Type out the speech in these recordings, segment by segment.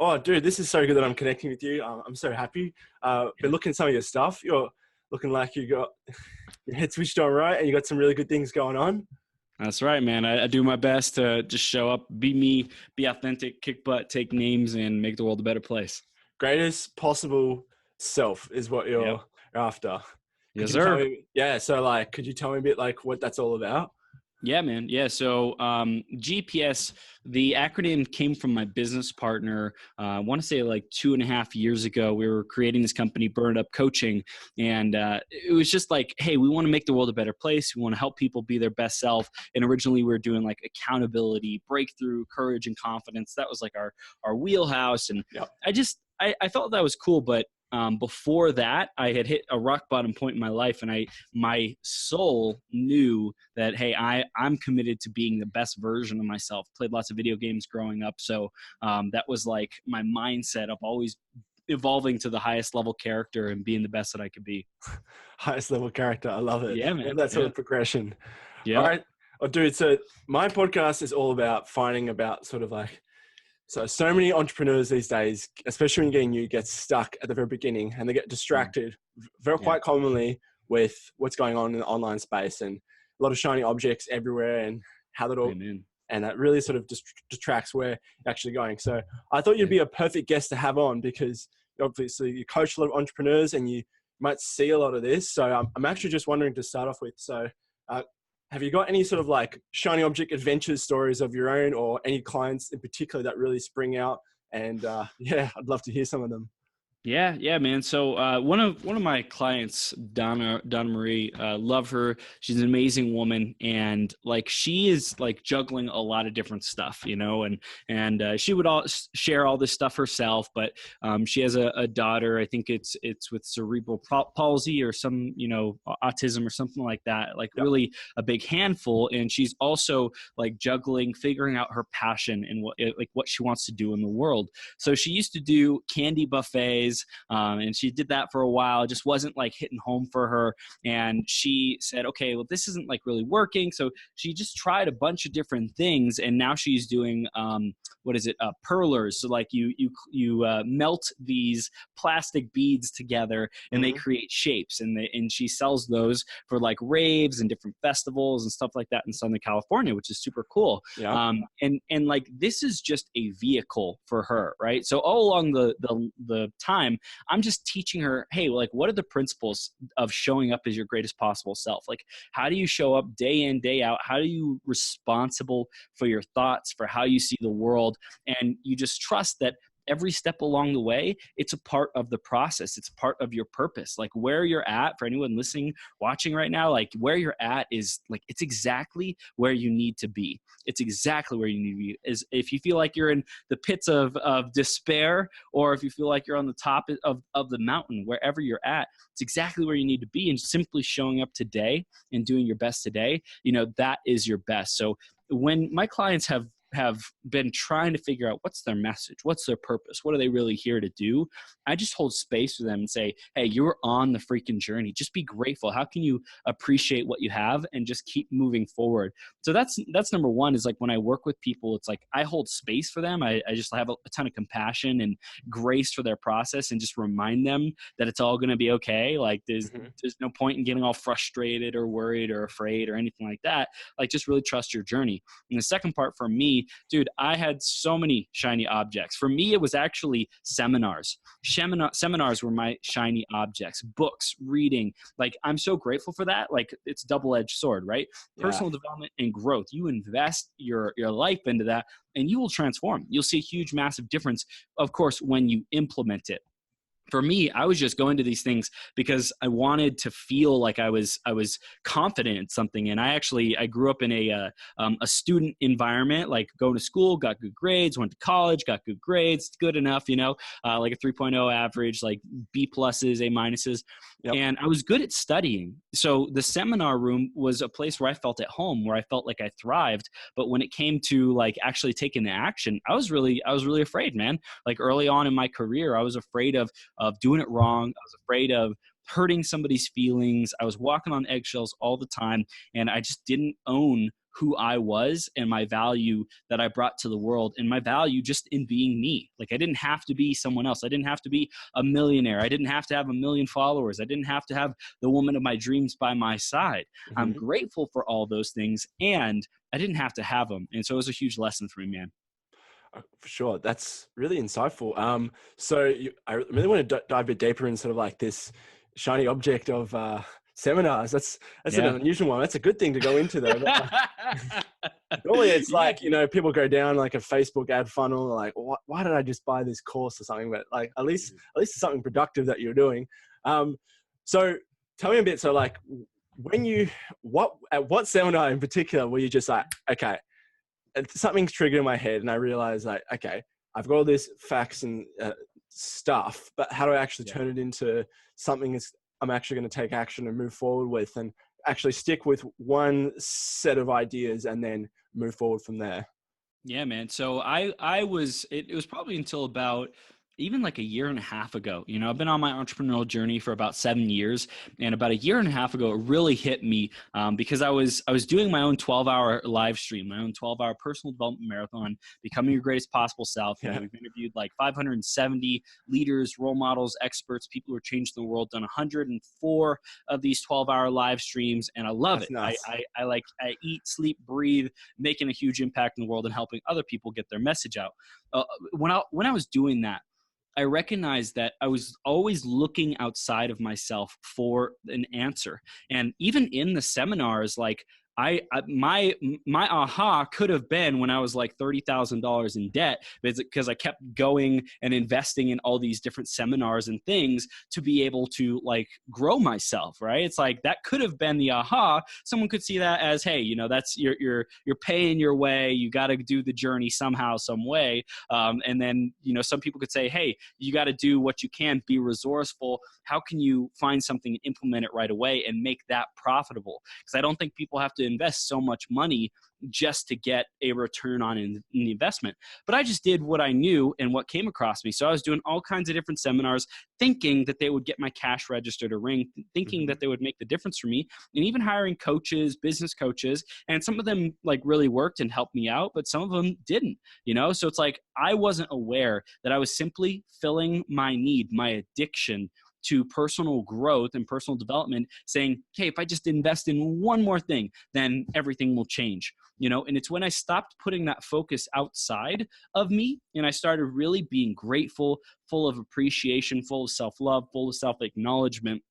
Oh, dude, this is so good that I'm connecting with you. I'm so happy. Been looking at some of your stuff. You're looking like you got your head switched on right, and you got some really good things going on. That's right, man. I do my best to just show up, be me, be authentic, kick butt, take names, and make the world a better place. Greatest possible self is what Yep. you're after. Could Yes, you tell sir. me? Yeah. So, like, could you tell me a bit like what that's all about? Yeah, man. Yeah. So GPS, the acronym came from my business partner. I want to say like 2.5 years ago, we were creating this company, Burn It Up Coaching. And it was just like, hey, we want to make the world a better place. We want to help people be their best self. And originally we were doing like accountability, breakthrough, courage, and confidence. That was like our wheelhouse. And Yep. I felt that was cool, but before that, I had hit a rock bottom point in my life, and my soul knew that, hey, I'm committed to being the best version of myself. Played lots of video games growing up, so that was like my mindset of always evolving to the highest level character and being the best that I could be. Highest level character. I love it. Yeah, Yeah, man. that sort Yeah. of progression. All Yeah. right. Oh, dude. So my podcast is all about finding about sort of like, so many entrepreneurs these days, especially when you're getting new, get stuck at the very beginning and they get distracted very Yeah. quite commonly with what's going on in the online space and a lot of shiny objects everywhere and how that all, Amen. and that really sort of detracts where you're actually going. So I thought you'd be a perfect guest to have on because obviously you coach a lot of entrepreneurs and you might see a lot of this. So I'm actually just wondering to start off with. So have you got any sort of like shiny object adventures stories of your own or any clients in particular that really spring out? And yeah, I'd love to hear some of them. Yeah, man. So one of my clients, Donna Marie, love her. She's an amazing woman, and like she is like juggling a lot of different stuff, and she would share all this stuff herself. But she has a daughter. I think it's with cerebral palsy or some autism or something like that. Like Yep. really a big handful, and she's also like juggling, figuring out her passion and what she wants to do in the world. So she used to do candy buffets. And she did that for a while. It just wasn't like hitting home for her. And she said, okay, well, this isn't like really working. So she just tried a bunch of different things. And now she's doing, perlers. So like you melt these plastic beads together and they create shapes. And she sells those for like raves and different festivals and stuff like that in Southern California, which is super cool. Yeah. And like, this is just a vehicle for her, right? So all along the time, I'm just teaching her, hey, like, what are the principles of showing up as your greatest possible self? Like, how do you show up day in, day out? How do you responsible for your thoughts, for how you see the world? And you just trust that every step along the way, it's a part of the process. It's a part of your purpose. Like where you're at, for anyone listening, watching right now, like where you're at is like, it's exactly where you need to be. It's exactly where you need to be. Is if you feel like you're in the pits of despair, or if you feel like you're on the top of the mountain, wherever you're at, it's exactly where you need to be. And simply showing up today and doing your best today, that is your best. So when my clients have been trying to figure out what's their message, what's their purpose, what are they really here to do, I just hold space for them and say, hey, you're on the freaking journey. Just be grateful. How can you appreciate what you have and just keep moving forward? So that's number one, is like when I work with people, it's like I hold space for them. I just have a ton of compassion and grace for their process and just remind them that it's all going to be okay. Like there's no point in getting all frustrated or worried or afraid or anything like that. Like just really trust your journey. And the second part for me, dude, I had so many shiny objects. For me, it was actually seminars. Seminars were my shiny objects. Books, reading. Like, I'm so grateful for that. Like, it's a double-edged sword, right? Yeah. Personal development and growth. You invest your life into that, and you will transform. You'll see a huge, massive difference, of course, when you implement it. For me, I was just going to these things because I wanted to feel like I was confident in something. And I grew up in a student environment, like going to school, got good grades, went to college, got good grades, good enough, like a 3.0 average, like B pluses, A minuses. Yep. And I was good at studying. So the seminar room was a place where I felt at home, where I felt like I thrived. But when it came to like actually taking the action, I was really afraid, man. Like early on in my career, I was afraid of doing it wrong. I was afraid of hurting somebody's feelings. I was walking on eggshells all the time, and I just didn't own who I was and my value that I brought to the world, and my value just in being me. Like, I didn't have to be someone else. I didn't have to be a millionaire. I didn't have to have 1 million followers. I didn't have to have the woman of my dreams by my side. I'm grateful for all those things, and I didn't have to have them. And so it was a huge lesson for me, man. For sure. That's really insightful. I really want to dive a bit deeper in sort of like this shiny object of seminars. That's an unusual one. That's a good thing to go into though. Normally it's like, people go down like a Facebook ad funnel, like, why did I just buy this course or something? But like, at least it's something productive that you're doing. So tell me a bit. So like at what seminar in particular were you just like, okay, something's triggered in my head and I realized like, okay, I've got all this facts and stuff, but how do I actually turn it into something I'm actually going to take action and move forward with, and actually stick with one set of ideas and then move forward from there? Yeah, man. So it was probably until about even like a year and a half ago. I've been on my entrepreneurial journey for about 7 years, and about a year and a half ago, it really hit me because I was doing my own 12-hour live stream, my own 12-hour personal development marathon, Becoming Your Greatest Possible Self. We've interviewed like 570 leaders, role models, experts, people who are changing the world, done 104 of these 12-hour live streams, and I love it. Nice. I eat, sleep, breathe, making a huge impact in the world and helping other people get their message out. When I was doing that, I recognized that I was always looking outside of myself for an answer. And even in the seminars, like my aha could have been when I was like $30,000 in debt, because I kept going and investing in all these different seminars and things to be able to like grow myself, right? It's like that could have been the aha. Someone could see that as, hey, that's you're paying your way. You got to do the journey somehow, some way. And then, some people could say, hey, you got to do what you can, be resourceful. How can you find something and implement it right away and make that profitable? Because I don't think people have to invest so much money just to get a return on in the investment. But I just did what I knew and what came across me. So I was doing all kinds of different seminars, thinking that they would get my cash register to ring, thinking that they would make the difference for me, and even hiring coaches, business coaches. And some of them like really worked and helped me out, but some of them didn't, So it's like, I wasn't aware that I was simply filling my need, my addiction to personal growth and personal development, saying, hey, if I just invest in one more thing, then everything will change. And it's when I stopped putting that focus outside of me and I started really being grateful, full of appreciation, full of self-love, full of self-acknowledgement,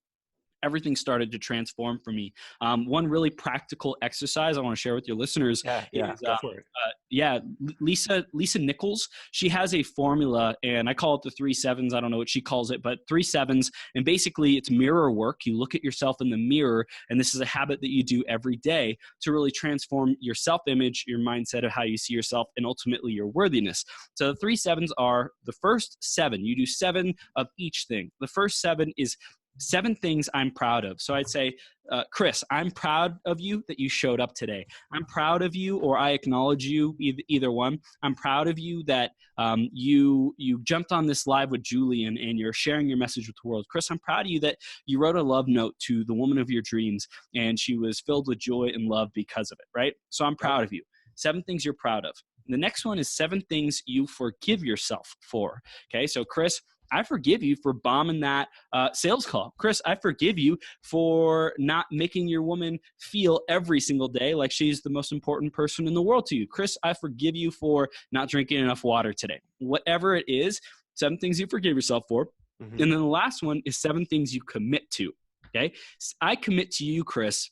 everything started to transform for me. One really practical exercise I want to share with your listeners is Lisa Nichols. She has a formula, and I call it the 3 7s. I don't know what she calls it, but 3 7s. And basically, it's mirror work. You look at yourself in the mirror, and this is a habit that you do every day to really transform your self-image, your mindset of how you see yourself, and ultimately your worthiness. So the 3 7s are the first 7. You do 7 of each thing. The first 7 is 7 things I'm proud of. So I'd say, Chris, I'm proud of you that you showed up today. I'm proud of you, or I acknowledge you, either one. I'm proud of you that you jumped on this live with Julian and you're sharing your message with the world. Chris, I'm proud of you that you wrote a love note to the woman of your dreams and she was filled with joy and love because of it, right? So I'm proud of you. 7 things you're proud of. The next one is 7 things you forgive yourself for. Okay, so Chris, I forgive you for bombing that sales call. Chris, I forgive you for not making your woman feel every single day like she's the most important person in the world to you. Chris, I forgive you for not drinking enough water today. Whatever it is, 7 things you forgive yourself for. And then the last one is 7 things you commit to. Okay, I commit to you, Chris,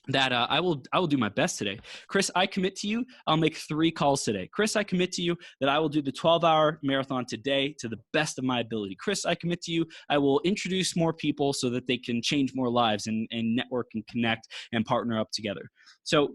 that I will do my best today. Chris, I commit to you, I'll make 3 calls today. Chris, I commit to you that I will do the 12-hour marathon today to the best of my ability. Chris, I commit to you, I will introduce more people so that they can change more lives and network and connect and partner up together. So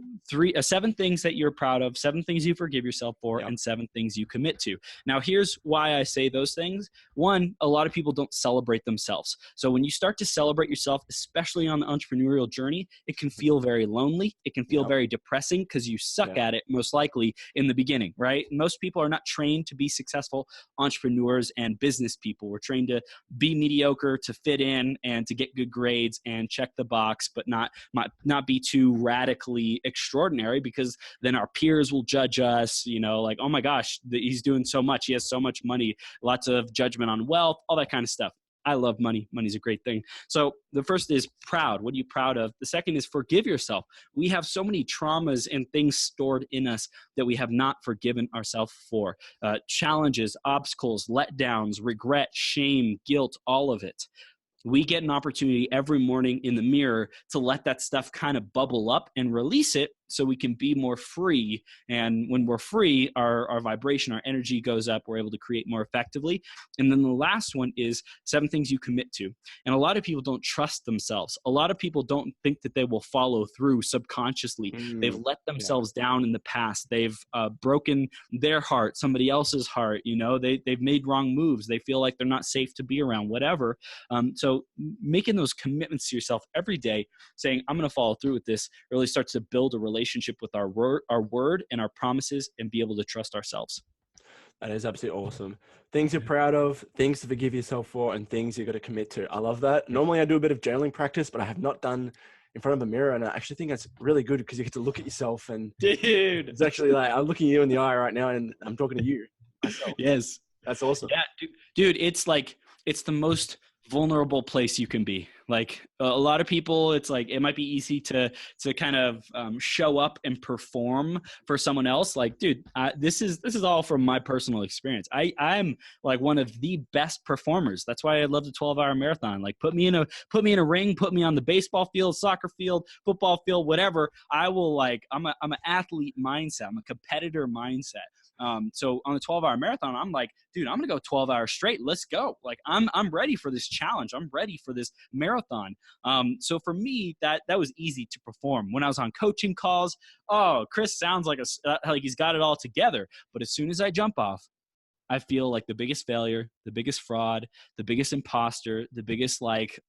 7 things that you're proud of, 7 things you forgive yourself for, and 7 things you commit to. Now, here's why I say those things. One, a lot of people don't celebrate themselves. So when you start to celebrate yourself, especially on the entrepreneurial journey, it can feel very lonely. It can feel very depressing because you suck at it most likely in the beginning, right? Most people are not trained to be successful entrepreneurs and business people. We're trained to be mediocre, to fit in, and to get good grades and check the box, but not be too radically extraordinary, because then our peers will judge us, you know, like, oh my gosh, he's doing so much. He has so much money, lots of judgment on wealth, all that kind of stuff. I love money. Money's a great thing. So the first is proud. What are you proud of? The second is forgive yourself. We have so many traumas and things stored in us that we have not forgiven ourselves for. Challenges, obstacles, letdowns, regret, shame, guilt, all of it. We get an opportunity every morning in the mirror to let that stuff kind of bubble up and release it so we can be more free. And when we're free, our vibration, our energy goes up. We're able to create more effectively. And then the last one is 7 things you commit to. And a lot of people don't trust themselves. A lot of people don't think that they will follow through subconsciously. They've let themselves down in the past. They've broken their heart, somebody else's heart. You know, they've made wrong moves. They feel like they're not safe to be around, whatever. So making those commitments to yourself every day, saying, I'm going to follow through with this, really starts to build a relationship with our word and our promises, and be able to trust ourselves. That is absolutely awesome. Things you're proud of, things to forgive yourself for, and things you've got to commit to. I love that. Normally I do a bit of journaling practice, but I have not done in front of a mirror. And I actually think that's really good because you get to look at yourself, and dude, it's actually like, I'm looking you in the eye right now and I'm talking to you myself. Yes. That's awesome. Yeah, dude, it's like, it's the most vulnerable place you can be. Like a lot of people, it's like, it might be easy to kind of show up and perform for someone else. Like, dude, this is all from my personal experience. I'm like one of the best performers. That's why I love the 12-hour marathon. Like, put me in a ring, put me on the baseball field, soccer field, football field, whatever. I will, like, I'm an athlete mindset. I'm a competitor mindset. So on the 12-hour marathon, I'm like, dude, I'm going to go 12 hours straight. Let's go. Like, I'm ready for this challenge. I'm ready for this marathon. So for me, that was easy to perform. When I was on coaching calls, oh, Chris sounds like like he's got it all together. But as soon as I jump off, I feel like the biggest failure, the biggest fraud, the biggest imposter, the biggest like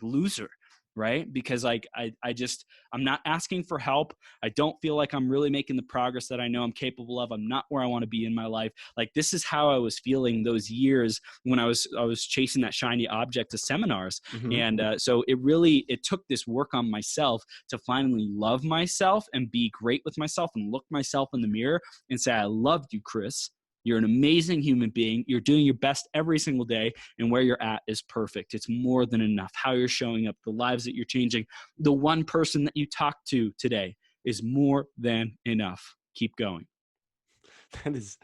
loser, right? Because like I'm not asking for help. I don't feel like I'm really making the progress that I know I'm capable of. I'm not where I want to be in my life. Like, this is how I was feeling those years when I was chasing that shiny object to seminars. Mm-hmm. And so it took this work on myself to finally love myself and be great with myself and look myself in the mirror and say, I love you, Chris. You're an amazing human being. You're doing your best every single day, and where you're at is perfect. It's more than enough. How you're showing up, the lives that you're changing, the one person that you talked to today is more than enough. Keep going. That is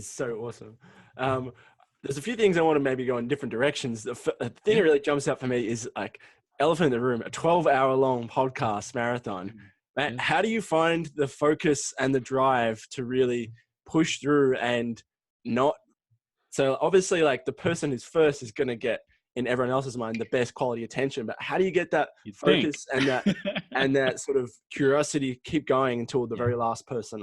so awesome. There's a few things I want to maybe go in different directions. The thing that really jumps out for me is like elephant in the room, a 12-hour long podcast marathon. Man, how do you find the focus and the drive to really push through and not? So obviously, like, the person who's first is going to get, in everyone else's mind, the best quality attention, but how do you get that focus and that sort of curiosity keep going until the very last person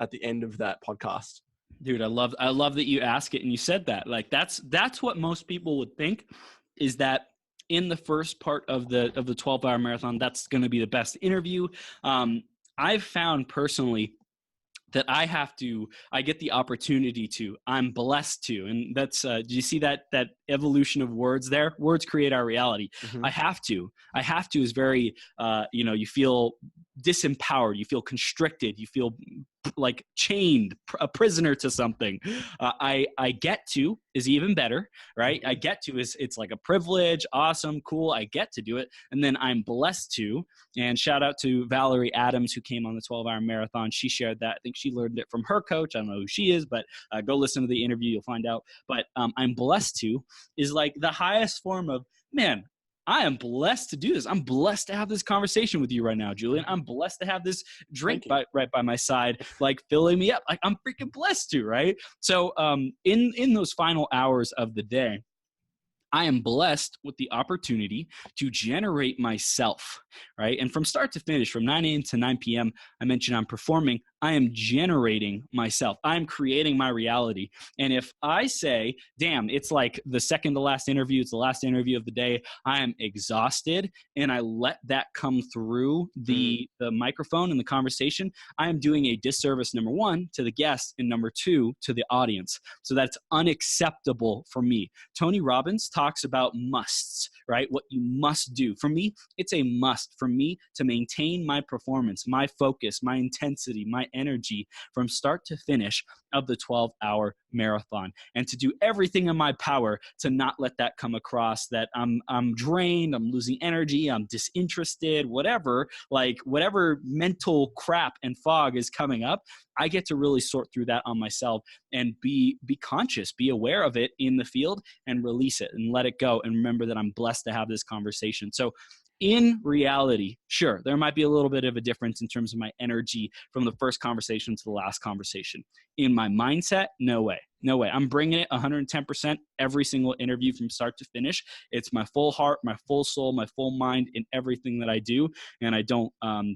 at the end of that podcast? Dude, I love that you ask it and you said that. Like, that's what most people would think, is that in the first part of the 12-hour marathon, that's going to be the best interview. I've found personally that I get the opportunity to, I'm blessed to. And that's, do you see that evolution of words there? Words create our reality. Mm-hmm. I have to is very, you feel disempowered, you feel constricted, you feel like chained, a prisoner to something. I get to is even better, right? I get to is, it's like a privilege, awesome, cool. I get to do it. And then I'm blessed to, and shout out to Valerie Adams, who came on the 12-hour marathon. She shared that. I think she learned it from her coach. I don't know who she is, but go listen to the interview. You'll find out. But I'm blessed to is like the highest form of, man, I am blessed to do this. I'm blessed to have this conversation with you right now, Julian. I'm blessed to have this drink right by my side, like filling me up. Like, I'm freaking blessed to, right? So in those final hours of the day, I am blessed with the opportunity to generate myself, right? And from start to finish, from 9 a.m. to 9 p.m., I mentioned I'm performing. I am generating myself. I'm creating my reality. And if I say, damn, it's like the second to last interview, it's the last interview of the day, I am exhausted, and I let that come through the microphone and the conversation, I am doing a disservice, number one, to the guest, and number two, to the audience. So that's unacceptable for me. Tony Robbins talks about musts, right? What you must do. For me, it's a must for me to maintain my performance, my focus, my intensity, my energy from start to finish of the 12-hour marathon, and to do everything in my power to not let that come across that I'm drained, I'm losing energy, I'm disinterested, whatever mental crap and fog is coming up. I get to really sort through that on myself and be conscious, be aware of it in the field, and release it and let it go, and remember that I'm blessed to have this conversation. So in reality, sure, there might be a little bit of a difference in terms of my energy from the first conversation to the last conversation. In my mindset, no way. No way. I'm bringing it 110% every single interview from start to finish. It's my full heart, my full soul, my full mind in everything that I do. And I don't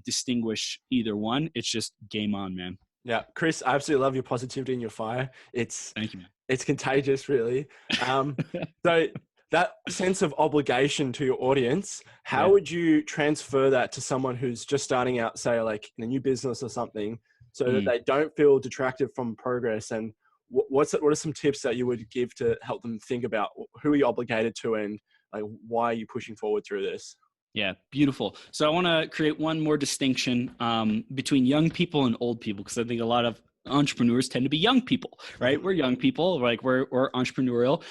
distinguish either one. It's just game on, man. Yeah, Chris, I absolutely love your positivity and your fire. Thank you, man. It's contagious, really. So that sense of obligation to your audience, how would you transfer that to someone who's just starting out, say like in a new business or something, so that they don't feel detracted from progress? And what are some tips that you would give to help them think about who are you obligated to, and like why are you pushing forward through this? Yeah, beautiful. So I want to create one more distinction between young people and old people, because I think a lot of entrepreneurs tend to be young people, right? We're young people, like we're entrepreneurial.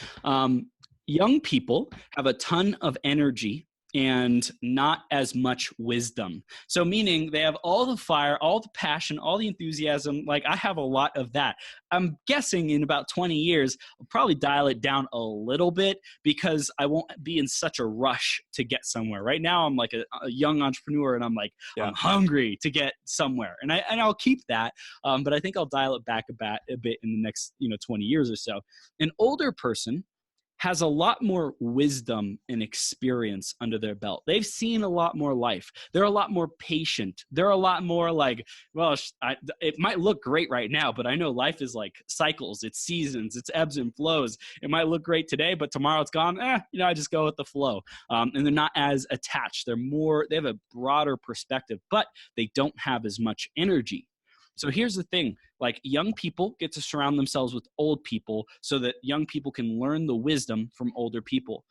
Young people have a ton of energy and not as much wisdom. So meaning they have all the fire, all the passion, all the enthusiasm. Like I have a lot of that. I'm guessing in about 20 years, I'll probably dial it down a little bit because I won't be in such a rush to get somewhere. Right now, I'm like a young entrepreneur, and I'm like, I'm hungry to get somewhere. And I'll keep that. But I think I'll dial it back a bit in the next 20 years or so. An older person has a lot more wisdom and experience under their belt. They've seen a lot more life. They're a lot more patient. They're a lot more like, well, it might look great right now, but I know life is like cycles, it's seasons, it's ebbs and flows. It might look great today, but tomorrow it's gone. I just go with the flow. And they're not as attached. They have a broader perspective, but they don't have as much energy. So here's the thing, like young people get to surround themselves with old people so that young people can learn the wisdom from older people.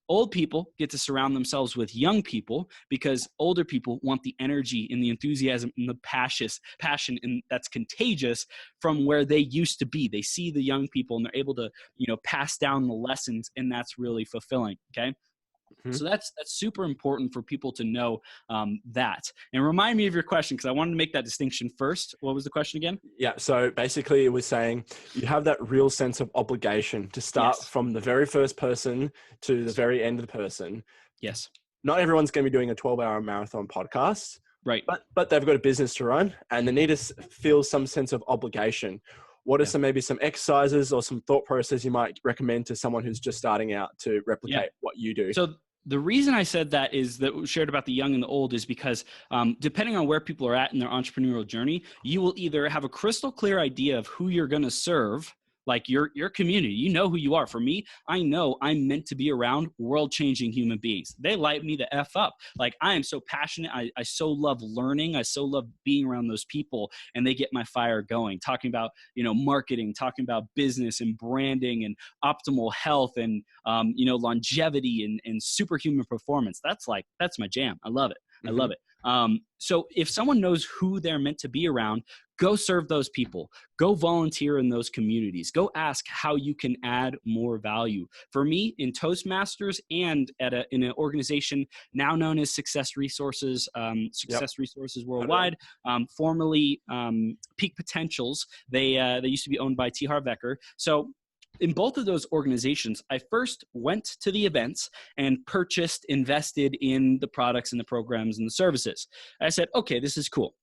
Old people get to surround themselves with young people because older people want the energy and the enthusiasm and the passion and that's contagious from where they used to be. They see the young people and they're able to, pass down the lessons, and that's really fulfilling, okay? So that's super important for people to know that. And remind me of your question, because I wanted to make that distinction first. What was the question again? Yeah. So basically it was saying you have that real sense of obligation to start from the very first person to the very end of the person. Yes. Not everyone's going to be doing a 12-hour marathon podcast. Right. But they've got a business to run and they need to feel some sense of obligation. What are maybe some exercises or some thought process you might recommend to someone who's just starting out to replicate what you do? So the reason I said that is that we shared about the young and the old is because depending on where people are at in their entrepreneurial journey, you will either have a crystal clear idea of who you're going to serve, like your community. You know who you are. For me, I know I'm meant to be around world-changing human beings. They light me the F up. Like I am so passionate. I so love learning. I so love being around those people, and they get my fire going. Talking about, marketing, talking about business and branding and optimal health and, longevity and superhuman performance. That's my jam. I love it. I love it. So if someone knows who they're meant to be around, go serve those people. Go volunteer in those communities. Go ask how you can add more value. For me, in Toastmasters and in an organization now known as Success Resources, Resources Worldwide, formerly Peak Potentials, they used to be owned by T. Harv Eker. So in both of those organizations, I first went to the events and invested in the products and the programs and the services. I said, okay, this is cool.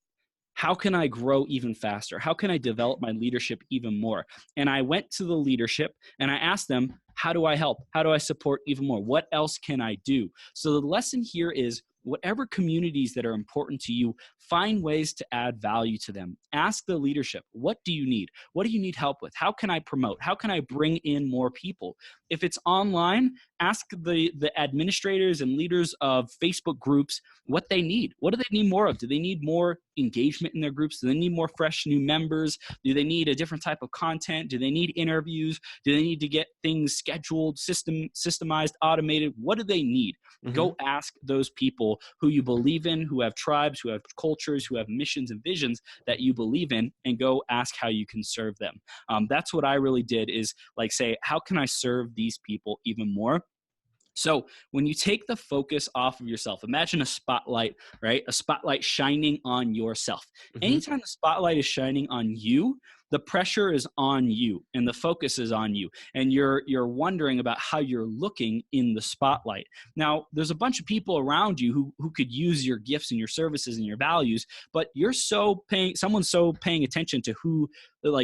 How can I grow even faster? How can I develop my leadership even more? And I went to the leadership and I asked them, how do I help? How do I support even more? What else can I do? So the lesson here is whatever communities that are important to you, find ways to add value to them. Ask the leadership, what do you need? What do you need help with? How can I promote? How can I bring in more people? If it's online, ask the administrators and leaders of Facebook groups what they need. What do they need more of? Do they need more engagement in their groups? Do they need more fresh new members? Do they need a different type of content? Do they need interviews? Do they need to get things scheduled, systemized, automated? What do they need? Go ask those people who you believe in, who have tribes, who have cultures, who have missions and visions that you believe in, and go ask how you can serve them. That's what I really did, is like say, how can I serve these people even more? So when you take the focus off of yourself, imagine a spotlight, right? A spotlight shining on yourself. Anytime the spotlight is shining on you, the pressure is on you and the focus is on you. And you're wondering about how you're looking in the spotlight. Now, there's a bunch of people around you who could use your gifts and your services and your values, but someone's so paying attention to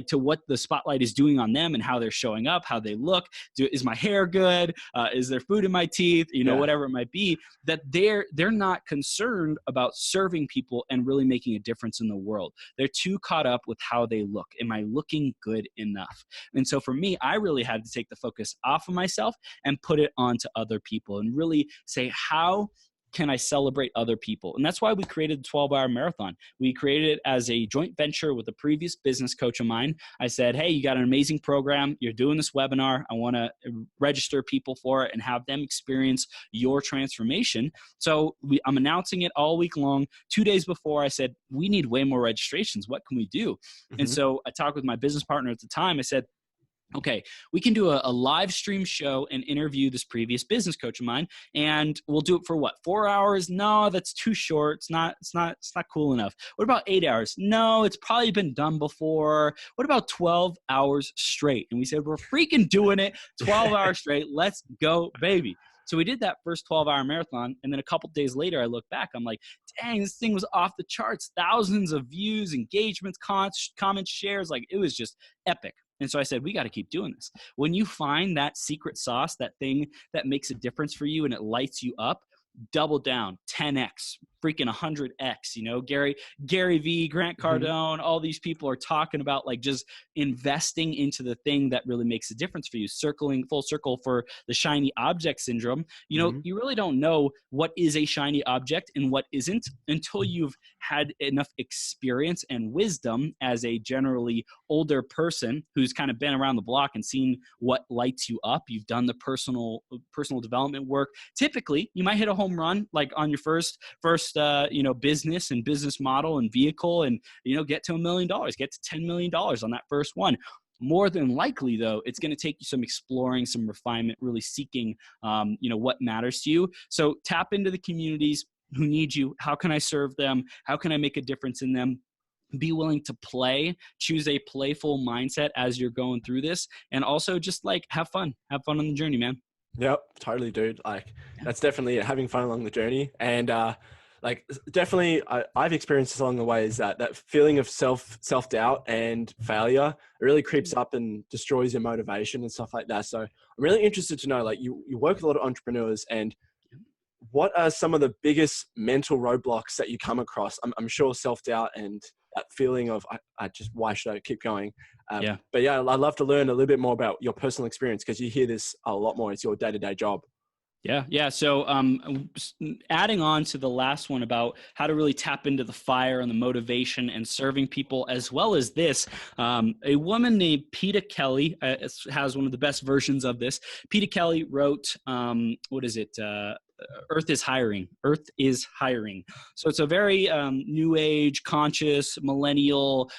to what the spotlight is doing on them and how they're showing up, how they look. Is my hair good? Is there food in my teeth? Whatever it might be, that they're not concerned about serving people and really making a difference in the world. They're too caught up with how they look. Am I looking good enough? And so for me, I really had to take the focus off of myself and put it onto other people and really say, how can I celebrate other people? And that's why we created the 12-hour marathon. We created it as a joint venture with a previous business coach of mine. I said, hey, you got an amazing program. You're doing this webinar. I want to register people for it and have them experience your transformation. So I'm announcing it all week long. 2 days before, I said, we need way more registrations. What can we do? And so I talked with my business partner at the time. I said, okay, we can do a live stream show and interview this previous business coach of mine, and we'll do it for what, 4 hours? No, that's too short. It's not cool enough. What about 8 hours? No, it's probably been done before. What about 12 hours straight? And we said, we're freaking doing it, 12 hours straight. Let's go, baby. So we did that first 12-hour marathon, and then a couple days later, I look back, I'm like, dang, this thing was off the charts. Thousands of views, engagements, comments, shares. Like, it was just epic. And so I said, we got to keep doing this. When you find that secret sauce, that thing that makes a difference for you and it lights you up, double down, 10x, freaking 100x. Gary V, Grant Cardone, all these people are talking about like just investing into the thing that really makes a difference for you, circling full circle for the shiny object syndrome. You really don't know what is a shiny object and what isn't until you've had enough experience and wisdom as a generally older person who's kind of been around the block and seen what lights you up. You've done the personal development work. Typically, you might hit a home run like on your first business and business model and vehicle, and get to $1 million, get to $10 million on that first one. More than likely, though, it's going to take you some exploring, some refinement, really seeking what matters to you. So tap into the communities who need you. How can I serve them? How can I make a difference in them? Be willing to play, choose a playful mindset as you're going through this, and also just like have fun on the journey, man. Yep, totally, dude. Like that's definitely it, having fun along the journey. And definitely I've experienced this along the way, is that feeling of self-doubt and failure, it really creeps up and destroys your motivation and stuff like that. So I'm really interested to know, like you work with a lot of entrepreneurs, and what are some of the biggest mental roadblocks that you come across? I'm sure self-doubt and that feeling of why should I keep going? But yeah, I'd love to learn a little bit more about your personal experience, because you hear this a lot more. It's your day-to-day job. Yeah. So adding on to the last one about how to really tap into the fire and the motivation and serving people, as well as this, a woman named Peta Kelly has one of the best versions of this. Peta Kelly wrote, Earth is Hiring. Earth is Hiring. So it's a very new age, conscious, millennial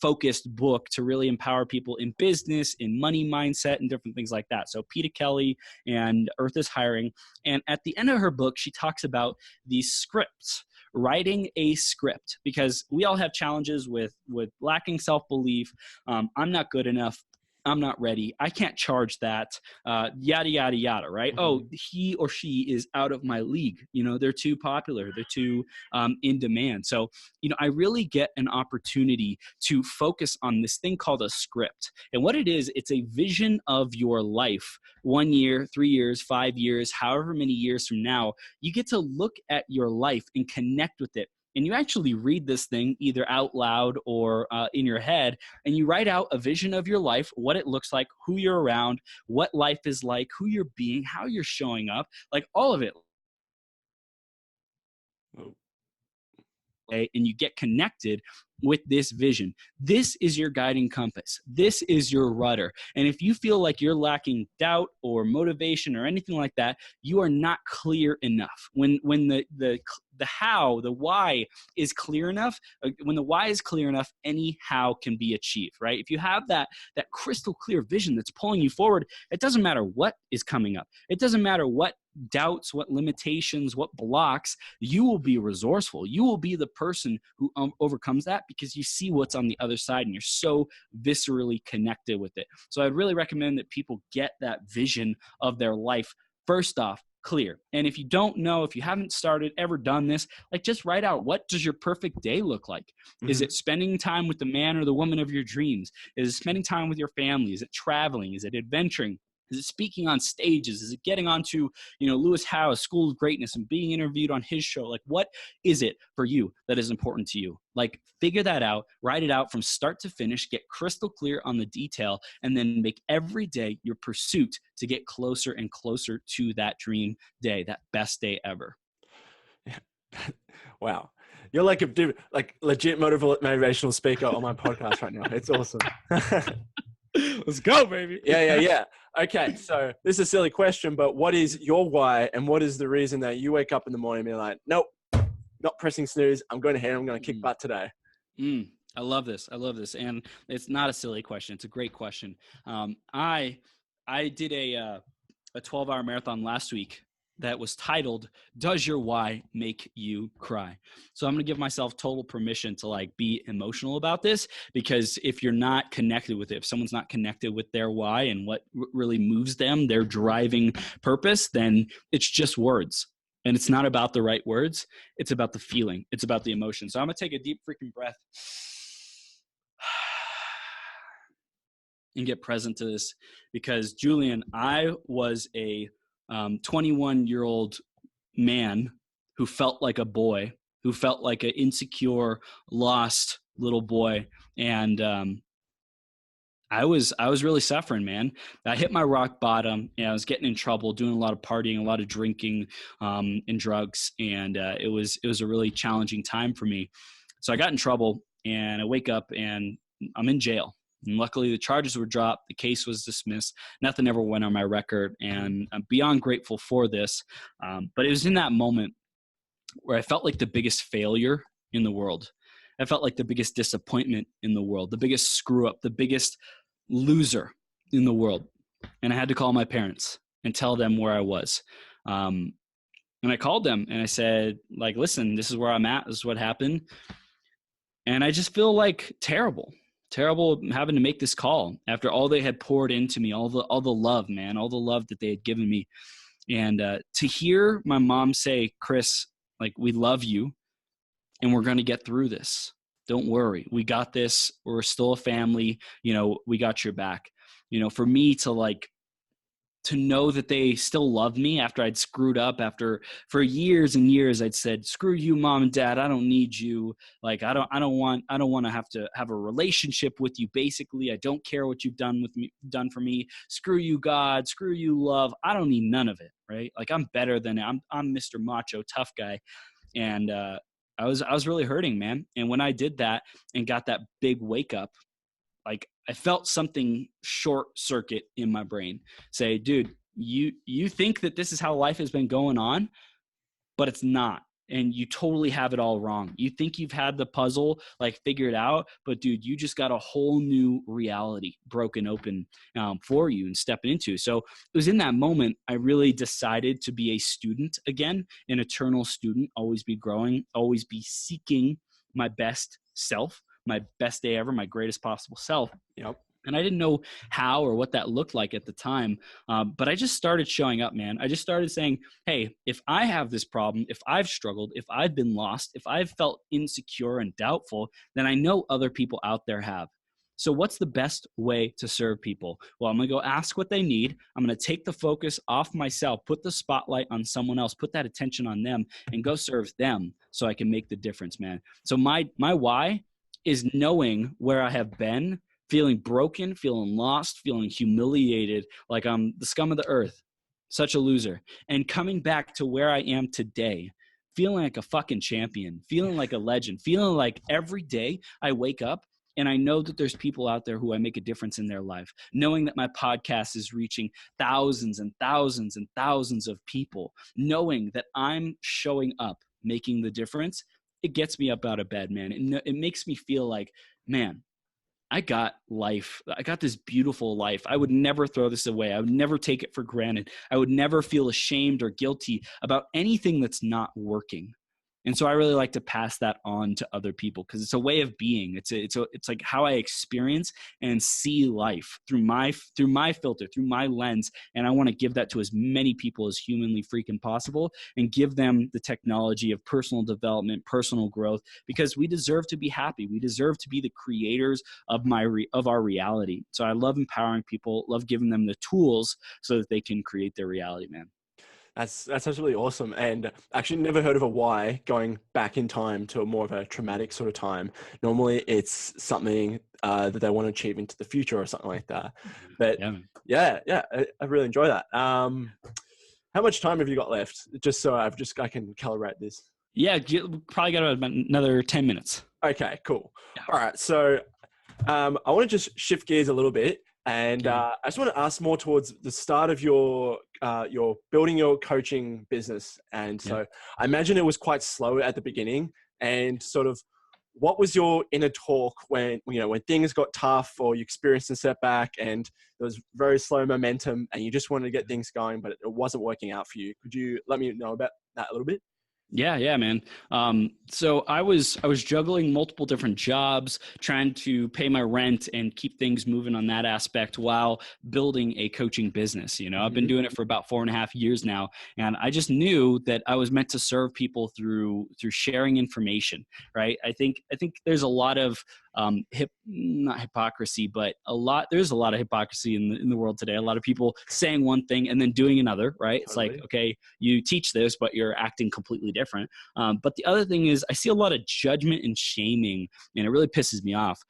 focused book to really empower people in business, in money mindset, and different things like that. So Peta Kelly and Earth is Hiring. And at the end of her book, she talks about these scripts. Writing a script, because we all have challenges with lacking self-belief. I'm not good enough. I'm not ready. I can't charge that, yada, yada, yada, right? Mm-hmm. Oh, he or she is out of my league. They're too popular. They're too in demand. So, I really get an opportunity to focus on this thing called a script. And what it is, it's a vision of your life, 1 year, 3 years, 5 years, however many years from now. You get to look at your life and connect with it. And you actually read this thing either out loud or in your head, and you write out a vision of your life, what it looks like, who you're around, what life is like, who you're being, how you're showing up, like all of it. Oh. And you get connected with this vision. This is your guiding compass. This is your rudder. And if you feel like you're lacking doubt or motivation or anything like that, you are not clear enough. When the how, the why is clear enough, when the why is clear enough, any how can be achieved, right? If you have that crystal clear vision that's pulling you forward, it doesn't matter what is coming up. It doesn't matter what doubts, what limitations, what blocks. You will be resourceful. You will be the person who overcomes that because you see what's on the other side and you're so viscerally connected with it. So I'd really recommend that people get that vision of their life first off clear. And if you don't know, if you haven't ever done this, like just write out, what does your perfect day look like? Mm-hmm. Is it spending time with the man or the woman of your dreams? Is it spending time with your family? Is it traveling? Is it adventuring? Is it speaking on stages? Is it getting onto, Lewis Howes' School of Greatness and being interviewed on his show? Like, what is it for you that is important to you? Like, figure that out, write it out from start to finish, get crystal clear on the detail, and then make every day your pursuit to get closer and closer to that dream day, that best day ever. Wow. You're like a legit motivational speaker on my podcast right now. It's awesome. Let's go, baby. Yeah. Okay, so this is a silly question, but what is your why, and what is the reason that you wake up in the morning and be like, nope, not pressing snooze. I'm going ahead. I'm going to kick butt today. I love this. And it's not a silly question. It's a great question. I did a 12-hour marathon last week that was titled, Does Your Why Make You Cry? So I'm going to give myself total permission to be emotional about this, because if you're not connected with it, if someone's not connected with their why and what really moves them, their driving purpose, then it's just words. And it's not about the right words. It's about the feeling. It's about the emotion. So I'm going to take a deep freaking breath and get present to this, because Julian, I was a 21-year-old man who felt like a boy, who felt like an insecure, lost little boy. And I was really suffering, man. I hit my rock bottom, and I was getting in trouble, doing a lot of partying, a lot of drinking, and drugs. And it was a really challenging time for me. So I got in trouble, and I wake up and I'm in jail. And luckily the charges were dropped. The case was dismissed. Nothing ever went on my record. And I'm beyond grateful for this. But it was in that moment where I felt like the biggest failure in the world. I felt like the biggest disappointment in the world, the biggest screw up, the biggest loser in the world. And I had to call my parents and tell them where I was. And I called them and I said, listen, this is where I'm at. This is what happened. And I just feel terrible having to make this call after all they had poured into me, all the love, man, all the love that they had given me. And to hear my mom say, Chris, we love you and we're going to get through this. Don't worry. We got this. We're still a family. We got your back. For me to know that they still love me after I'd screwed up, for years and years I'd said, screw you, mom and dad, I don't need you. I don't want to have a relationship with you. Basically, I don't care what you've done for me. Screw you, God, screw you, love. I don't need none of it. Right? I'm better than I'm Mr. Macho tough guy. And I was really hurting, man. And when I did that and got that big wake up, I felt something short circuit in my brain say, dude, you think that this is how life has been going on, but it's not. And you totally have it all wrong. You think you've had the puzzle figured out, but dude, you just got a whole new reality broken open for you and stepping into. So it was in that moment I really decided to be a student again, an eternal student, always be growing, always be seeking my best self, my best day ever, my greatest possible self. Yep. And I didn't know how or what that looked like at the time. But I just started showing up, man. I just started saying, hey, if I have this problem, if I've struggled, if I've been lost, if I've felt insecure and doubtful, then I know other people out there have. So what's the best way to serve people? Well, I'm going to go ask what they need. I'm going to take the focus off myself, put the spotlight on someone else, put that attention on them, and go serve them so I can make the difference, man. So my why is knowing where I have been, feeling broken, feeling lost, feeling humiliated, like I'm the scum of the earth, such a loser, and coming back to where I am today, feeling like a fucking champion, feeling like a legend, feeling like every day I wake up and I know that there's people out there who I make a difference in their life, knowing that my podcast is reaching thousands and thousands and thousands of people, knowing that I'm showing up, making the difference. It gets me up out of bed, man. It makes me feel like, man, I got life. I got this beautiful life. I would never throw this away. I would never take it for granted. I would never feel ashamed or guilty about anything that's not working. And so I really like to pass that on to other people because it's a way of being. It's like how I experience and see life through my filter, through my lens. And I want to give that to as many people as humanly freaking possible and give them the technology of personal development, personal growth, because we deserve to be happy. We deserve to be the creators of our reality. So I love empowering people, love giving them the tools so that they can create their reality, man. That's absolutely awesome. And actually never heard of a why going back in time to a more of a traumatic sort of time. Normally it's something that they want to achieve into the future or something like that. But yeah, I really enjoy that. How much time have you got left? Just so I can calibrate this. Yeah, probably got about another 10 minutes. Okay, cool. Yeah. All right. So I want to just shift gears a little bit. And I just want to ask more towards the start of your building your coaching business. And so I imagine it was quite slow at the beginning. And sort of, what was your inner talk when things got tough or you experienced a setback and there was very slow momentum and you just wanted to get things going, but it wasn't working out for you? Could you let me know about that a little bit? Yeah, man. So I was juggling multiple different jobs, trying to pay my rent and keep things moving on that aspect while building a coaching business. I've been doing it for about 4.5 years now. And I just knew that I was meant to serve people through sharing information, right? I think there's a lot of not hypocrisy, but there's a lot of hypocrisy in the world today. A lot of people saying one thing and then doing another, right? It's like, okay, you teach this, but you're acting completely different. But the other thing is I see a lot of judgment and shaming, and it really pisses me off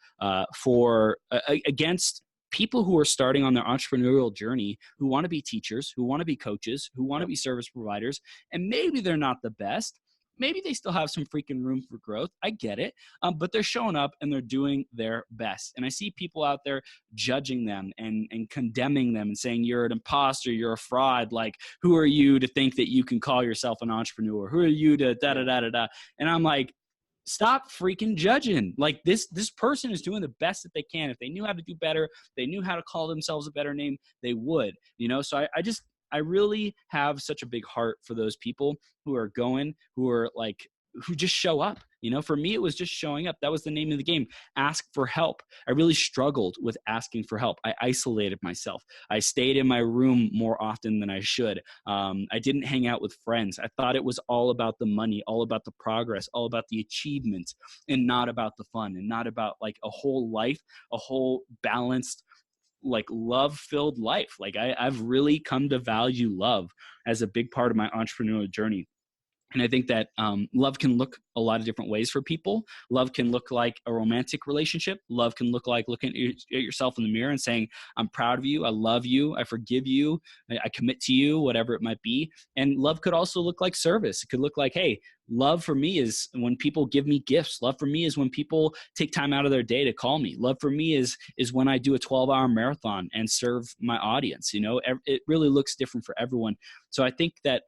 against people who are starting on their entrepreneurial journey, who want to be teachers, who want to be coaches, who want to be service providers, and maybe they're not the best. Maybe they still have some freaking room for growth. I get it. But they're showing up and they're doing their best. And I see people out there judging them and condemning them and saying, you're an imposter, you're a fraud. Like, who are you to think that you can call yourself an entrepreneur? Who are you to da-da-da-da-da? And I'm like, stop freaking judging. Like, this person is doing the best that they can. If they knew how to do better, they knew how to call themselves a better name, they would. So I really have such a big heart for those people who are who just show up. For me, it was just showing up. That was the name of the game. Ask for help. I really struggled with asking for help. I isolated myself. I stayed in my room more often than I should. I didn't hang out with friends. I thought it was all about the money, all about the progress, all about the achievements, and not about the fun, and not about like a whole life, a whole balanced, like love-filled life. Like I've really come to value love as a big part of my entrepreneurial journey. And I think that love can look a lot of different ways for people. Love can look like a romantic relationship. Love can look like looking at yourself in the mirror and saying, I'm proud of you. I love you. I forgive you. I commit to you, whatever it might be. And love could also look like service. It could look like, hey, love for me is when people give me gifts. Love for me is when people take time out of their day to call me. Love for me is when I do a 12-hour marathon and serve my audience. It really looks different for everyone. So I think that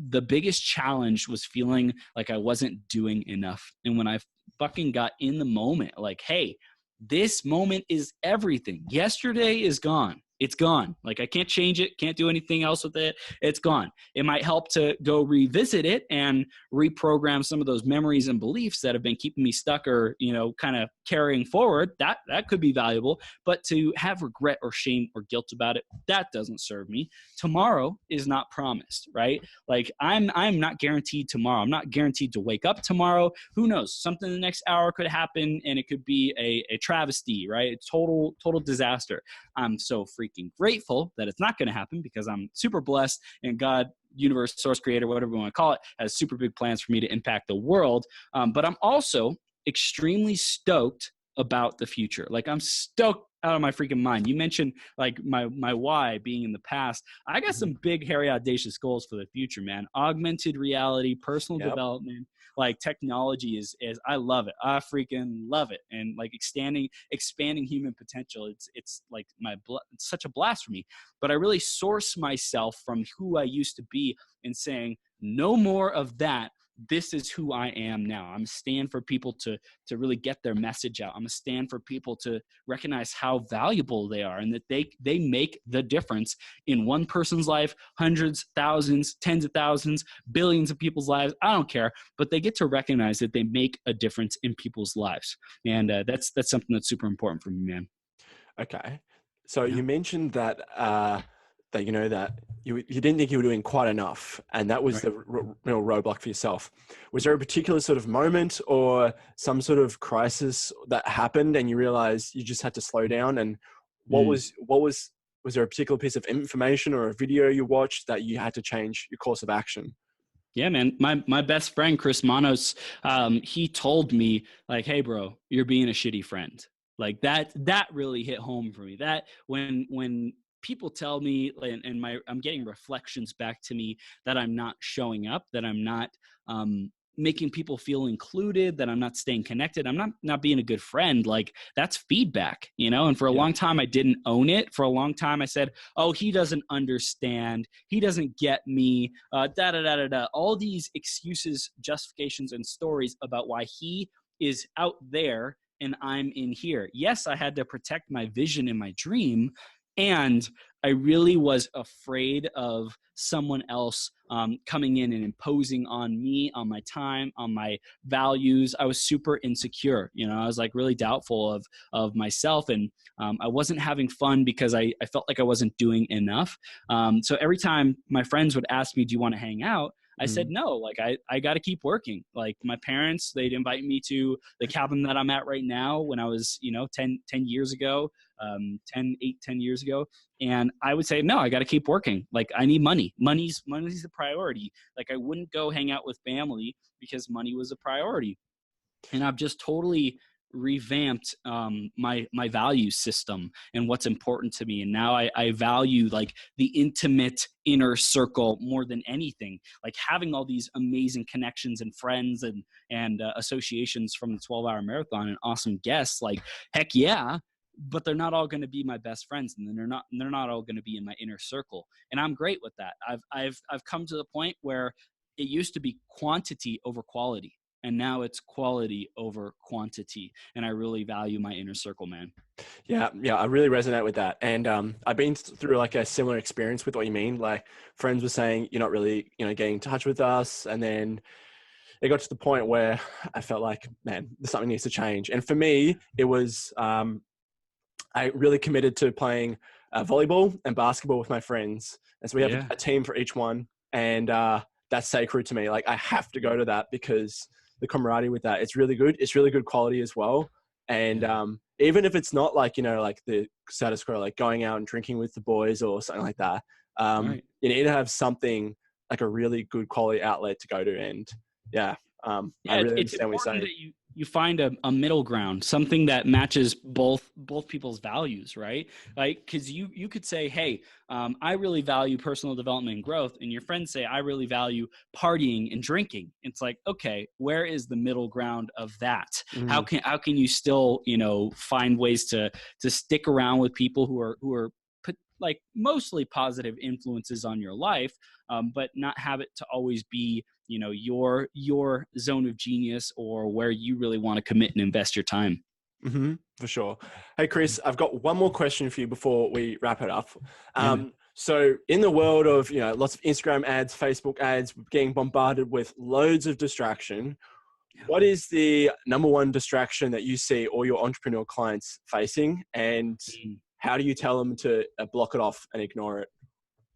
the biggest challenge was feeling like I wasn't doing enough. And when I fucking got in the moment, like, hey, this moment is everything. Yesterday is gone. it's gone. Like I can't change it, can't do anything else with it. It's gone. It might help to go revisit it and reprogram some of those memories and beliefs that have been keeping me stuck or, kind of carrying forward. That could be valuable, but to have regret or shame or guilt about it, that doesn't serve me. Tomorrow is not promised, right? Like I'm not guaranteed tomorrow. I'm not guaranteed to wake up tomorrow. Who knows? Something in the next hour could happen and it could be a travesty, right? A total disaster. I'm so freaking grateful that it's not going to happen because I'm super blessed and God, universe, source, creator, whatever you want to call it, has super big plans for me to impact the world. But I'm also extremely stoked about the future. Like I'm stoked out of my freaking mind. You mentioned like my why being in the past. I got some big, hairy, audacious goals for the future, man. Augmented reality, personal development, like technology is I love it. I freaking love it. And like expanding human potential. It's like it's such a blast for me. But I really source myself from who I used to be and saying, no more of that. This is who I am now. I'm a stand for people to really get their message out. I'm a stand for people to recognize how valuable they are and that they make the difference in one person's life, hundreds, thousands, tens of thousands, billions of people's lives. I don't care, but they get to recognize that they make a difference in people's lives. And that's something that's super important for me, man. Okay. So you mentioned that that you didn't think you were doing quite enough, and that was the real roadblock for yourself. Was there a particular sort of moment or some sort of crisis that happened and you realized you just had to slow down? And was there a particular piece of information or a video you watched that you had to change your course of action? Yeah, man. My best friend, Chris Manos, he told me like, hey bro, you're being a shitty friend. Like that really hit home for me. That when people tell me and I'm getting reflections back to me that I'm not showing up, that I'm not making people feel included, that I'm not staying connected, I'm not being a good friend. Like that's feedback, and for a long time I didn't own it. For a long time I said, oh, he doesn't understand, he doesn't get me, all these excuses, justifications, and stories about why he is out there and I'm in here. Yes, I had to protect my vision and my dream. And I really was afraid of someone else coming in and imposing on me, on my time, on my values. I was super insecure. I was like really doubtful of myself, and I wasn't having fun because I felt like I wasn't doing enough. So every time my friends would ask me, do you want to hang out? I said, no, like I got to keep working. Like my parents, they'd invite me to the cabin that I'm at right now when I was, 10 years ago, 10 years ago. And I would say, no, I got to keep working. Like I need money. Money's the priority. Like I wouldn't go hang out with family because money was a priority. And I've just totally revamped my value system and what's important to me. And now I value like the intimate inner circle more than anything. Like having all these amazing connections and friends and associations from the 12-hour marathon and awesome guests. Like heck yeah. But they're not all going to be my best friends, and they're not all going to be in my inner circle. And I'm great with that. I've come to the point where it used to be quantity over quality, and now it's quality over quantity. And I really value my inner circle, man. Yeah, I really resonate with that. And I've been through like a similar experience with what you mean. Like friends were saying, you're not really, getting in touch with us. And then it got to the point where I felt like, man, something needs to change. And for me, it was, I really committed to playing volleyball and basketball with my friends. And so we have a team for each one. And that's sacred to me. Like I have to go to that because the camaraderie with that, it's really good. It's really good quality as well. And even if it's not like, like the status quo, like going out and drinking with the boys or something like that, you need to have something like a really good quality outlet to go to. And I really understand what you're saying. That you find a middle ground, something that matches both people's values, right? Like, because you could say, hey, I really value personal development and growth, and your friends say, I really value partying and drinking. It's like, okay, where is the middle ground of that? How can you still find ways to stick around with people who are like mostly positive influences on your life, but not have it to always be your zone of genius or where you really want to commit and invest your time. For sure. Hey, Chris, I've got one more question for you before we wrap it up. Yeah. So in the world of, lots of Instagram ads, Facebook ads, getting bombarded with loads of distraction, what is the number one distraction that you see all your entrepreneur clients facing, and how do you tell them to block it off and ignore it?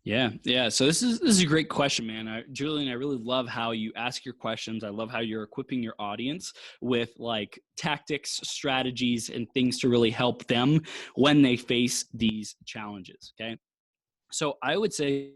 Yeah. So this is a great question, man. Julian, I really love how you ask your questions. I love how you're equipping your audience with like tactics, strategies, and things to really help them when they face these challenges. Okay. So I would say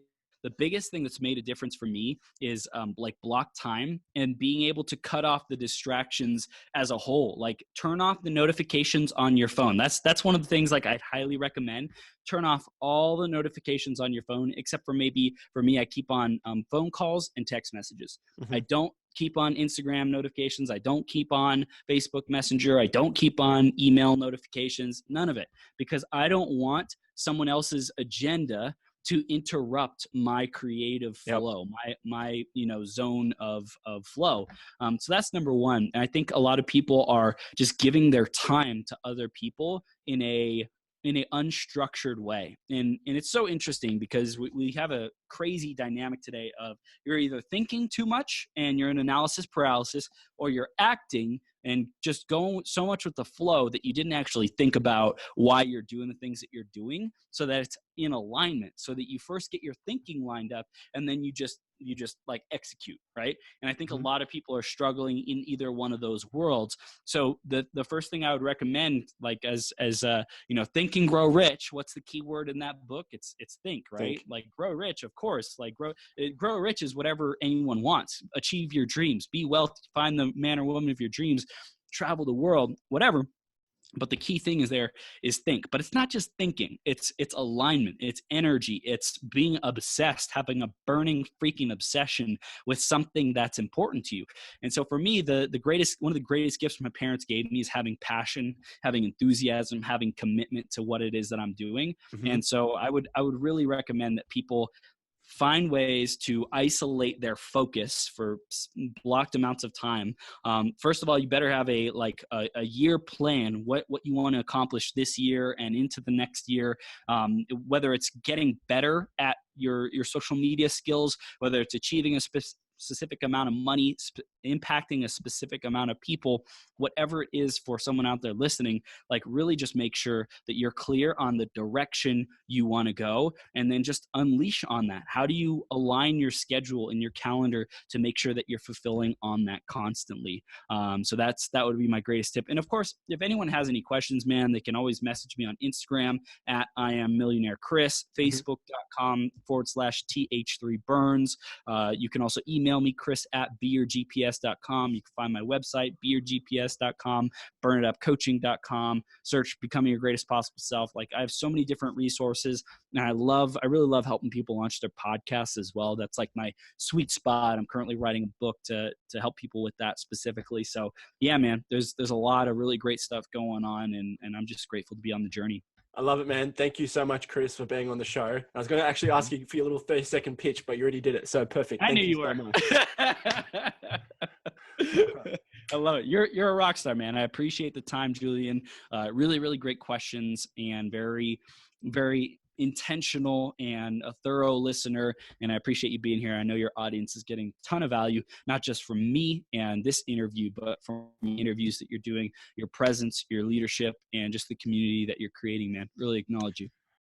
the biggest thing that's made a difference for me is like block time and being able to cut off the distractions as a whole. Like turn off the notifications on your phone. That's one of the things like I'd highly recommend. Turn off all the notifications on your phone, except for maybe for me, I keep on phone calls and text messages. I don't keep on Instagram notifications. I don't keep on Facebook Messenger. I don't keep on email notifications, none of it, because I don't want someone else's agenda to interrupt my creative flow, my zone of flow. So that's number one. And I think a lot of people are just giving their time to other people in a unstructured way. And it's so interesting because we have a crazy dynamic today of you're either thinking too much and you're in analysis paralysis, or you're acting and just going so much with the flow that you didn't actually think about why you're doing the things that you're doing, so that it's in alignment, so that you first get your thinking lined up and then you just like execute, right? And I think a lot of people are struggling in either one of those worlds. So the first thing I would recommend, like as Think and Grow Rich, what's the key word in that book? It's think, right? Think. Like grow rich, of course. Like grow rich is whatever anyone wants. Achieve your dreams, be wealthy, find the man or woman of your dreams, travel the world, whatever. But the key thing is think. But it's not just thinking. It's alignment. It's energy. It's being obsessed, having a burning freaking obsession with something that's important to you. And so for me, one of the greatest gifts my parents gave me is having passion, having enthusiasm, having commitment to what it is that I'm doing. And so I would really recommend that people find ways to isolate their focus for blocked amounts of time. First of all, you better have a year plan, what you want to accomplish this year and into the next year, whether it's getting better at your social media skills, whether it's achieving a specific amount of money, impacting a specific amount of people, whatever it is for someone out there listening, like really just make sure that you're clear on the direction you want to go, and then just unleash on that. How do you align your schedule and your calendar to make sure that you're fulfilling on that constantly? So that would be my greatest tip. And of course, if anyone has any questions, man, they can always message me on Instagram at I am Millionaire Chris, facebook.com/th3burns. You can also email me, chris@beyourgps.com. You can find my website, beyourgps.com, burnitupcoaching.com, search Becoming Your Greatest Possible Self. Like I have so many different resources, and I really love helping people launch their podcasts as well. That's like my sweet spot. I'm currently writing a book to help people with that specifically. So yeah, man, there's a lot of really great stuff going on, and I'm just grateful to be on the journey. I love it, man. Thank you so much, Chris, for being on the show. I was going to actually ask you for your little 30-second pitch, but you already did it. So perfect. I knew you were. I love it. You're a rock star, man. I appreciate the time, Julian. Really, really great questions, and very, very intentional and a thorough listener. And I appreciate you being here. I know your audience is getting a ton of value, not just from me and this interview, but from interviews that you're doing, your presence, your leadership, and just the community that you're creating, man. Really acknowledge you.